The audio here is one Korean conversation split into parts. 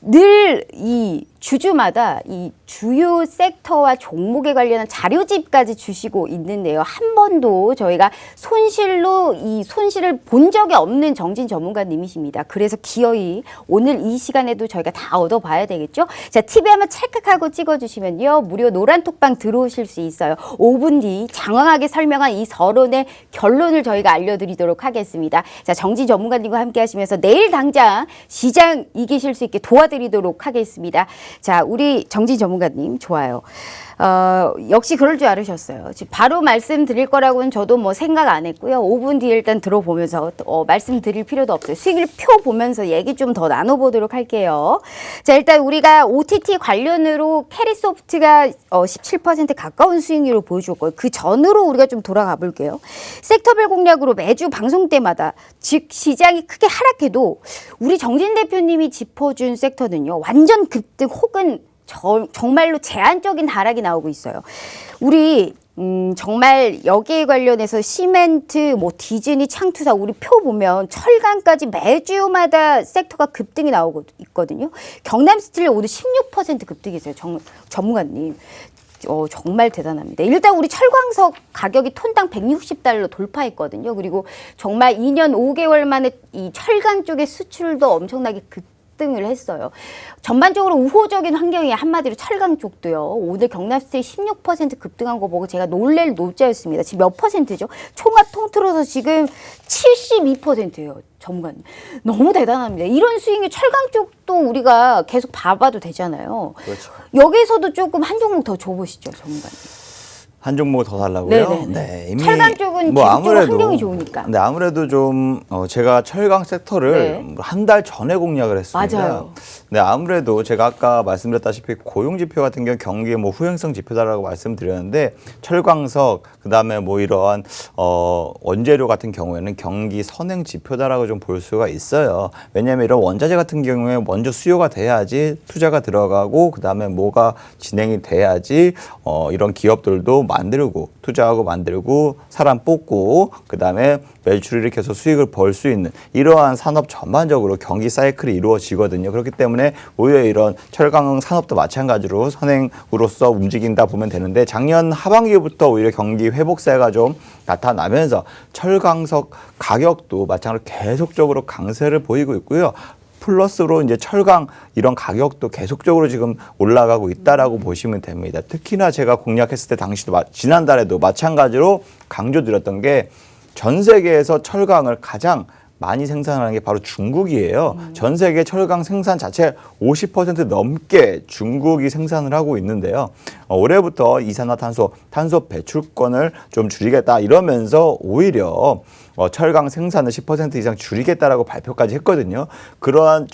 늘 이 주주마다 이 주요 섹터와 종목에 관련한 자료집까지 주시고 있는데요. 한 번도 저희가 이 손실을 본 적이 없는 정진 전문가님이십니다. 그래서 기어이 오늘 이 시간에도 저희가 다 얻어봐야 되겠죠. 자, TV 한번 찰칵하고 찍어주시면요. 무료 노란톡방 들어오실 수 있어요. 5분 뒤 장황하게 설명한 이 서론의 결론을 저희가 알려드리도록 하겠습니다. 자, 정진 전문가님과 함께 하시면서 내일 당장 시장 이기실 수 있게 도와드리도록 하겠습니다. 자, 우리 정진 전문가님 좋아요. 역시 그럴 줄 알으셨어요. 바로 말씀드릴 거라고는 저도 뭐 생각 안 했고요. 5분 뒤에 일단 들어보면서 말씀드릴 필요도 없어요. 수익률표 보면서 얘기 좀 더 나눠보도록 할게요. 자, 일단 우리가 OTT 관련으로 캐리소프트가 17% 가까운 수익률을 보여줬고요. 그 전으로 우리가 좀 돌아가 볼게요. sektor별 공략으로 매주 방송 때마다 즉 시장이 크게 하락해도 우리 정진 대표님이 짚어준 섹터는요. 완전 급등 혹은 정말로 제한적인 하락이 나오고 있어요. 우리 정말 여기에 관련해서 시멘트, 뭐 디즈니, 창투사 우리 표 보면 철강까지 매주마다 섹터가 급등이 나오고 있거든요. 경남스틸 오늘 16% 급등이세요. 전문가님. 정말 대단합니다. 일단 우리 철광석 가격이 톤당 $160 돌파했거든요. 그리고 정말 2년 5개월 만에 이 철강 쪽의 수출도 엄청나게 급등을 했어요. 전반적으로 우호적인 환경이 한마디로 철강 쪽도요. 오늘 경남스틸 16% 급등한 거 보고 제가 놀랄 노자였습니다. 지금 몇 퍼센트죠? 총합 통틀어서 지금 72%예요. 전문가님. 너무 대단합니다. 이런 수익이 철강 쪽도 우리가 계속 봐봐도 되잖아요. 그렇죠. 여기서도 조금 한 종목 더 줘보시죠, 전문가님. 한 종목 더 달라고요? 네네. 네, 이미 철강 쪽은 계속적으로 환경이 좋으니까. 근데 아무래도 좀 제가 철강 섹터를 한 달 전에 공략을 했습니다. 맞아요. 네, 아무래도 제가 아까 말씀드렸다시피 고용 지표 같은 경우 경기의 뭐 후행성 지표다라고 말씀드렸는데 철광석 그다음에 뭐 이러한 원재료 같은 경우에는 경기 선행 지표다라고 좀 볼 수가 있어요. 왜냐하면 이런 원자재 같은 경우에 먼저 수요가 돼야지 투자가 들어가고 그다음에 뭐가 진행이 돼야지 이런 기업들도 만들고 투자하고 만들고 사람 뽑고 그다음에 매출을 일으켜서 수익을 벌 수 있는 이러한 산업 전반적으로 경기 사이클이 이루어지거든요. 그렇기 때문에 오히려 이런 철강 산업도 마찬가지로 선행으로서 움직인다 보면 되는데 작년 하반기부터 오히려 경기 회복세가 좀 나타나면서 철강석 가격도 마찬가지로 계속적으로 강세를 보이고 있고요. 플러스로 이제 철강 이런 가격도 계속적으로 지금 올라가고 있다라고 보시면 됩니다. 특히나 제가 공략했을 때 당시도 지난달에도 마찬가지로 강조드렸던 게 전 세계에서 철강을 가장 많이 생산하는 게 바로 중국이에요. 전 세계 철강 생산 자체 50% 넘게 중국이 생산을 하고 있는데요. 올해부터 이산화탄소 배출권을 좀 줄이겠다 이러면서 오히려 철강 생산을 10% 이상 줄이겠다라고 발표까지 했거든요. 그러한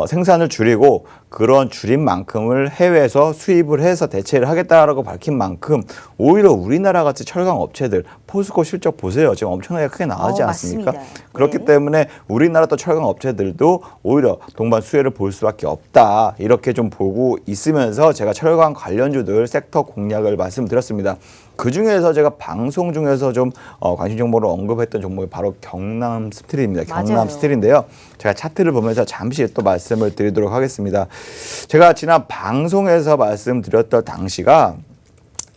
생산을 줄이고 그런 줄인 만큼을 해외에서 수입을 해서 대체를 하겠다라고 밝힌 만큼 오히려 우리나라 같이 철강 업체들 포스코 실적 보세요. 지금 엄청나게 크게 나가지 않습니까? 맞습니다. 그렇기 때문에 우리나라 또 철강 업체들도 오히려 동반 수혜를 볼 수밖에 없다. 이렇게 좀 보고 있으면서 제가 철강 관련주들 섹터 공략을 말씀드렸습니다. 그중에서 제가 방송 중에서 좀 관심 정보로 언급했던 종목이 바로 경남스틸입니다. 경남스틸인데요. 제가 차트를 보면서 잠시 또 말씀을 드리도록 하겠습니다. 제가 지난 방송에서 말씀드렸던 당시가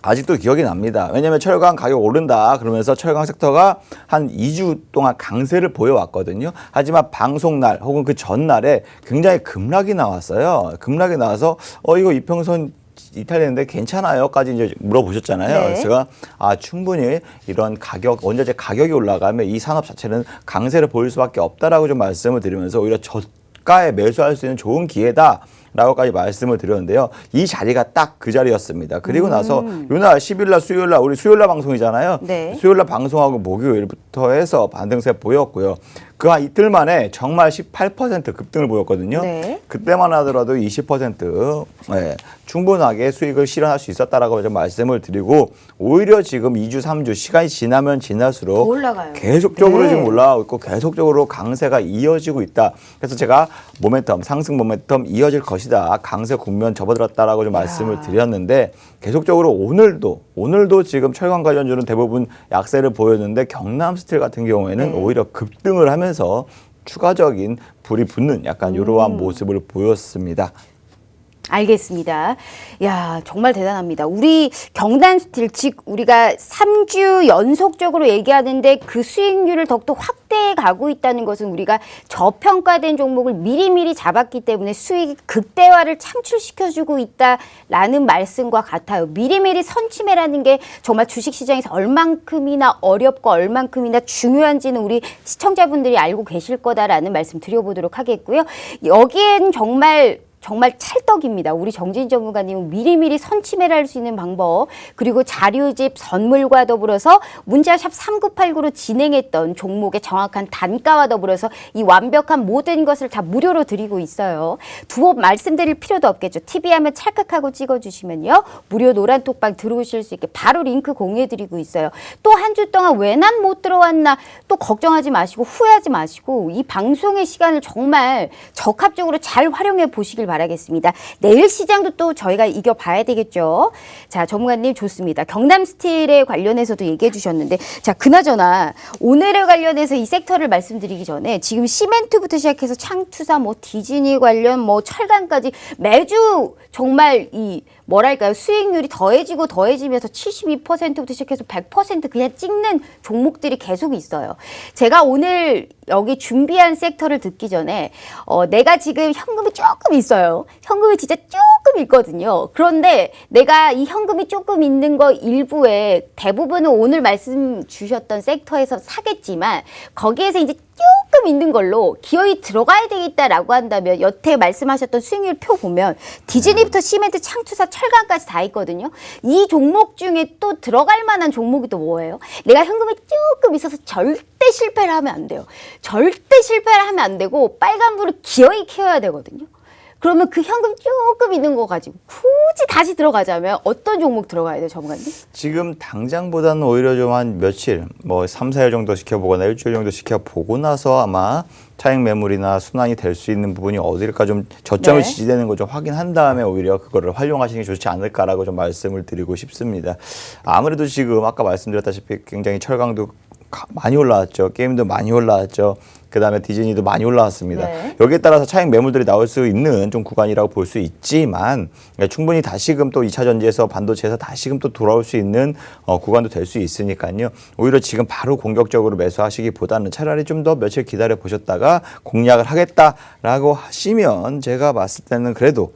아직도 기억이 납니다. 왜냐하면 철강 가격 오른다 그러면서 철강 섹터가 한 2주 동안 강세를 보여왔거든요. 하지만 방송날 혹은 그 전날에 굉장히 급락이 나왔어요. 급락이 나와서 이거 이평선 이탈되는데 괜찮아요?까지 이제 물어보셨잖아요. 네. 그래서 제가 충분히 이런 원자재 가격이 올라가면 이 산업 자체는 강세를 보일 수밖에 없다라고 좀 말씀을 드리면서 오히려 저가에 매수할 수 있는 좋은 기회다. 라고까지 말씀을 드렸는데요. 이 자리가 딱 그 자리였습니다. 그리고 나서 요날 10일날 수요일날 우리 수요일날 방송이잖아요. 네. 수요일날 방송하고 목요일부터 해서 반등세 보였고요. 그 한 이틀 만에 정말 18% 급등을 보였거든요. 네. 그때만 하더라도 20% 충분하게 수익을 실현할 수 있었다라고 좀 말씀을 드리고 오히려 지금 2주, 3주 시간이 지나면 지날수록 올라가요. 계속적으로 네. 지금 올라가고 있고 계속적으로 강세가 이어지고 있다. 그래서 제가 상승 모멘텀 이어질 것이다. 강세 국면 접어들었다라고 좀 말씀을 드렸는데 계속적으로 오늘도 지금 철강 관련주는 대부분 약세를 보였는데 경남스틸 같은 경우에는 오히려 급등을 하면서 추가적인 불이 붙는 약간 이러한 모습을 보였습니다. 알겠습니다. 야, 정말 대단합니다. 우리 경단 스틸, 즉 우리가 3주 연속적으로 얘기하는데 그 수익률을 더욱더 확대해 가고 있다는 것은 우리가 저평가된 종목을 미리미리 잡았기 때문에 수익 극대화를 창출시켜주고 있다라는 말씀과 같아요. 미리미리 선침해라는 게 정말 주식시장에서 얼만큼이나 어렵고 얼만큼이나 중요한지는 우리 시청자분들이 알고 계실 거다라는 말씀 드려보도록 하겠고요. 여기엔 정말 찰떡입니다. 우리 정진 전문가님은 미리미리 선침해를 할 수 있는 방법, 그리고 자료집 선물과 더불어서 문자샵 3989로 진행했던 종목의 정확한 단가와 더불어서 이 완벽한 모든 것을 다 무료로 드리고 있어요. 두 번 말씀드릴 필요도 없겠죠. TV 화면 찰칵하고 찍어주시면요, 무료 노란톡방 들어오실 수 있게 바로 링크 공유해드리고 있어요. 또 한 주 동안 왜 난 못 들어왔나 또 걱정하지 마시고 후회하지 마시고 이 방송의 시간을 정말 적합적으로 잘 활용해 보시길 바라겠습니다. 내일 시장도 또 저희가 이겨봐야 되겠죠. 자, 전문가님 좋습니다. 경남 스틸에 관련해서도 얘기해 주셨는데, 자, 그나저나 오늘에 관련해서 이 섹터를 말씀드리기 전에 지금 시멘트부터 시작해서 창투사, 뭐 디즈니 관련, 뭐 철강까지 매주 정말 이 뭐랄까요, 수익률이 더해지면서 72%부터 시작해서 100% 그냥 찍는 종목들이 계속 있어요. 제가 오늘 여기 준비한 섹터를 듣기 전에 내가 지금 현금이 조금 있어요. 현금이 진짜 조금 있거든요. 그런데 내가 이 현금이 조금 있는 거 일부에 대부분은 오늘 말씀 주셨던 섹터에서 사겠지만 거기에서 이제 조금 있는 걸로 기어이 들어가야 되겠다라고 한다면 여태 말씀하셨던 수익률 표 보면 디즈니부터 시멘트, 창투사, 철강까지 다 있거든요. 이 종목 중에 또 들어갈 만한 종목이 또 뭐예요? 내가 현금이 조금 있어서 절대 실패를 하면 안 돼요. 절대 실패를 하면 안 되고 빨간불을 기어이 켜야 되거든요. 그러면 그 현금 조금 있는 거 가지고 굳이 다시 들어가자면 어떤 종목 들어가야 돼요, 전문가님? 지금 당장보다는 오히려 좀 한 며칠, 뭐 3, 4일 정도 지켜보거나 일주일 정도 지켜보고 나서 아마 차익 매물이나 순환이 될 수 있는 부분이 어딜까 좀 저점을 네. 지지되는 거 좀 확인한 다음에 오히려 그거를 활용하시는 게 좋지 않을까라고 좀 말씀을 드리고 싶습니다. 아무래도 지금 아까 말씀드렸다시피 굉장히 철강도 많이 올라왔죠. 게임도 많이 올라왔죠. 그다음에 디즈니도 많이 올라왔습니다. 네. 여기에 따라서 차익 매물들이 나올 수 있는 좀 구간이라고 볼 수 있지만 충분히 다시금 또 2차 전지에서 반도체에서 다시금 또 돌아올 수 있는 구간도 될 수 있으니까요. 오히려 지금 바로 공격적으로 매수하시기보다는 차라리 좀 더 며칠 기다려 보셨다가 공략을 하겠다라고 하시면 제가 봤을 때는 그래도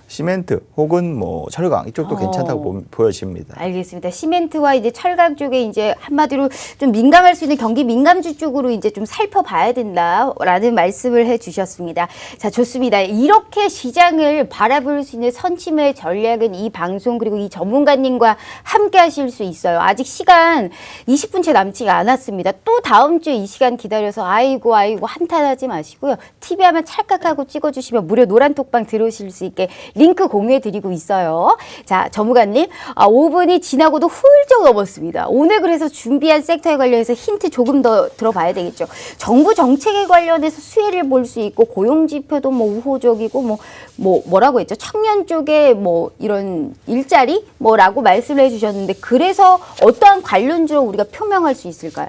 시멘트 혹은 뭐 철강 이쪽도 괜찮다고 보여집니다. 알겠습니다. 시멘트와 이제 철강 쪽에 이제 한마디로 좀 민감할 수 있는 경기 민감주 쪽으로 이제 좀 살펴봐야 된다라는 말씀을 해주셨습니다. 자, 좋습니다. 이렇게 시장을 바라볼 수 있는 선침의 전략은 이 방송 그리고 이 전문가님과 함께 하실 수 있어요. 아직 시간 20분 채 남지 않았습니다. 또 다음 주에 이 시간 기다려서 아이고 한탄하지 마시고요. TV 하면 찰칵하고 찍어주시면 무료 노란톡방 들어오실 수 있게 링크 공유해드리고 있어요. 자, 전문가님, 5분이 지나고도 훌쩍 넘었습니다. 오늘 그래서 준비한 섹터에 관련해서 힌트 조금 더 들어봐야 되겠죠. 정부 정책에 관련해서 수혜를 볼 수 있고 고용지표도 뭐 우호적이고 뭐라고 했죠? 청년 쪽에 뭐 이런 일자리 뭐라고 말씀을 해주셨는데 그래서 어떠한 관련주로 우리가 표명할 수 있을까요?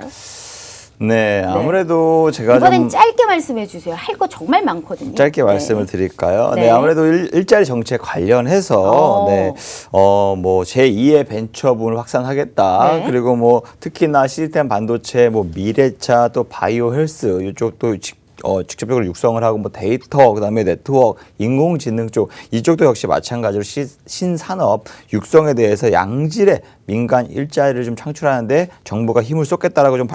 네, 아무래도 제가 이번엔 좀 짧게 말씀해 주세요. 할 거 정말 많거든요. 짧게 말씀을 드릴까요? 네. 네, 아무래도 일자리 정책 관련해서 뭐 제2의 벤처분을 확산하겠다. 네. 그리고 뭐 특히나 시스템 반도체, 뭐 미래차, 또 바이오 헬스 이쪽도 직접적으로 육성을 하고 뭐 데이터, 그다음에 네트워크, 인공지능 쪽 이쪽도 역시 마찬가지로 신산업 육성에 대해서 양질의 민간 일자리를 좀 창출하는데 정부가 힘을 쏟겠다라고 좀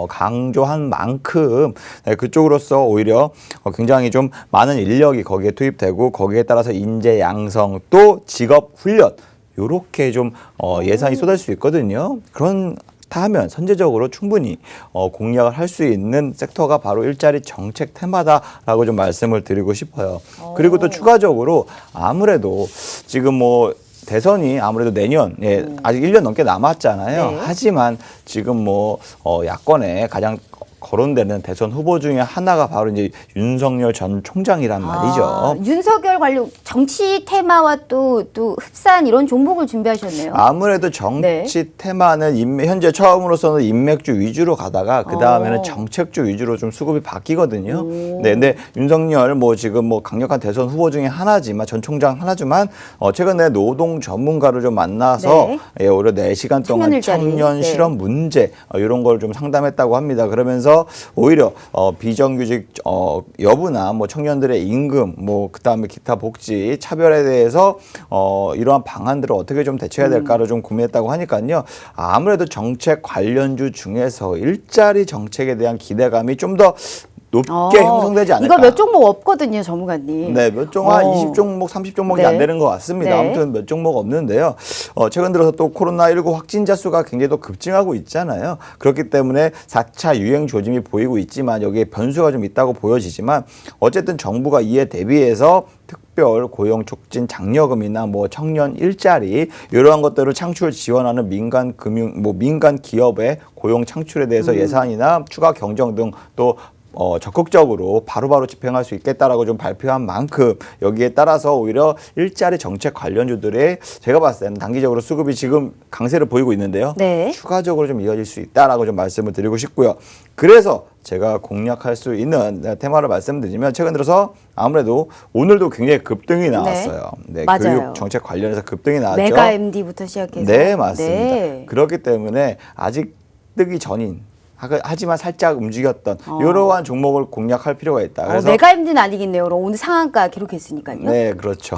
강조한 만큼 그쪽으로서 오히려 굉장히 좀 많은 인력이 거기에 투입되고 거기에 따라서 인재 양성 또 직업 훈련 요렇게 좀 예산이 쏟아질 수 있거든요. 그렇다 하면 선제적으로 충분히 공략을 할 수 있는 섹터가 바로 일자리 정책 테마다라고 좀 말씀을 드리고 싶어요. 그리고 또 추가적으로 아무래도 지금 뭐 대선이 아무래도 내년 아직 1년 넘게 남았잖아요. 네. 하지만 지금 뭐 야권의 가장 거론되는 대선 후보 중에 하나가 바로 이제 윤석열 전 총장이란 말이죠. 윤석열 관련 정치 테마와 또 흡사한 이런 종목을 준비하셨네요. 아무래도 정치 테마는 현재 처음으로서는 인맥주 위주로 가다가 그 다음에는 정책주 위주로 좀 수급이 바뀌거든요. 네, 근데 윤석열 뭐 지금 뭐 강력한 대선 후보 중에 하나지만 전 총장 하나지만 최근에 노동 전문가를 좀 만나서 오히려 4시간 동안 청년 실업 문제 이런 걸 좀 상담했다고 합니다. 그러면서 오히려 비정규직 여부나 뭐 청년들의 임금 뭐 그다음에 기타 복지 차별에 대해서 이러한 방안들을 어떻게 좀 대처해야 될까를 좀 고민했다고 하니까요. 아무래도 정책 관련주 중에서 일자리 정책에 대한 기대감이 좀 더 높게 형성되지 않을까. 이거 몇 종목 없거든요, 전문가님. 네, 몇 종목, 한 20종목, 30종목이 안 되는 것 같습니다. 아무튼 몇 종목 없는데요. 최근 들어서 또 코로나19 확진자 수가 굉장히 또 급증하고 있잖아요. 그렇기 때문에 4차 유행 조짐이 보이고 있지만 여기에 변수가 좀 있다고 보여지지만 어쨌든 정부가 이에 대비해서 특별 고용 촉진 장려금이나 뭐 청년 일자리 이러한 것들을 창출 지원하는 민간 기업의 고용 창출에 대해서 예산이나 추가 경정 등 또 적극적으로 바로바로 집행할 수 있겠다라고 좀 발표한 만큼 여기에 따라서 오히려 일자리 정책 관련주들의 제가 봤을 때는 단기적으로 수급이 지금 강세를 보이고 있는데요. 추가적으로 좀 이어질 수 있다라고 좀 말씀을 드리고 싶고요. 그래서 제가 공략할 수 있는 테마를 말씀드리면 최근 들어서 아무래도 오늘도 굉장히 급등이 나왔어요. 네, 교육 정책 관련해서 급등이 나왔죠. 메가 MD부터 시작해서. 네, 맞습니다. 그렇기 때문에 아직 뜨기 전인 하지만 살짝 움직였던 이러한 종목을 공략할 필요가 있다. 그래서 메가 MD는 아니겠네요. 그럼 오늘 상한가 기록했으니까요. 네, 그렇죠.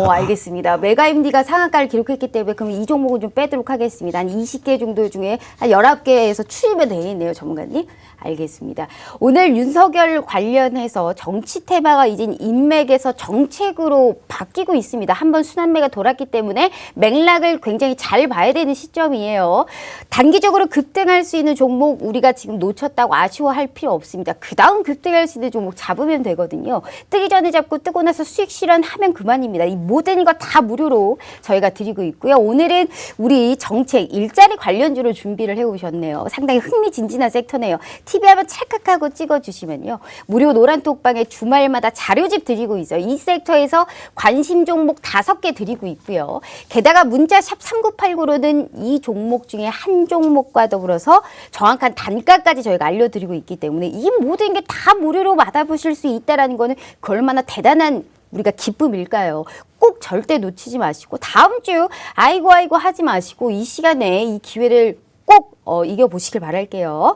알겠습니다. 메가 MD가 상한가를 기록했기 때문에 그럼 이 종목은 좀 빼도록 하겠습니다. 한 20개 정도 중에 한 19개에서 추입이 되어 있네요, 전문가님. 알겠습니다. 오늘 윤석열 관련해서 정치 테마가 이제 인맥에서 정책으로 바뀌고 있습니다. 한번 순환매가 돌았기 때문에 맥락을 굉장히 잘 봐야 되는 시점이에요. 단기적으로 급등할 수 있는 종목 우리가 지금 놓쳤다고 아쉬워할 필요 없습니다. 그 다음 급등할 수 있는 종목 잡으면 되거든요. 뜨기 전에 잡고 뜨고 나서 수익 실현하면 그만입니다. 이 모든 거 다 무료로 저희가 드리고 있고요. 오늘은 우리 정책, 일자리 관련주로 준비를 해오셨네요. 상당히 흥미진진한 섹터네요. TV 한번 찰칵하고 찍어주시면요. 무료 노란톡방에 주말마다 자료집 드리고 있어요. 이 섹터에서 관심 종목 5개 드리고 있고요. 게다가 문자 샵 3989로는 이 종목 중에 한 종목과 더불어서 정확한 단가까지 저희가 알려드리고 있기 때문에 이 모든 게 다 무료로 받아보실 수 있다는 거는 그 얼마나 대단한 우리가 기쁨일까요? 꼭 절대 놓치지 마시고 다음 주 아이고 하지 마시고 이 시간에 이 기회를 꼭 이겨보시길 바랄게요.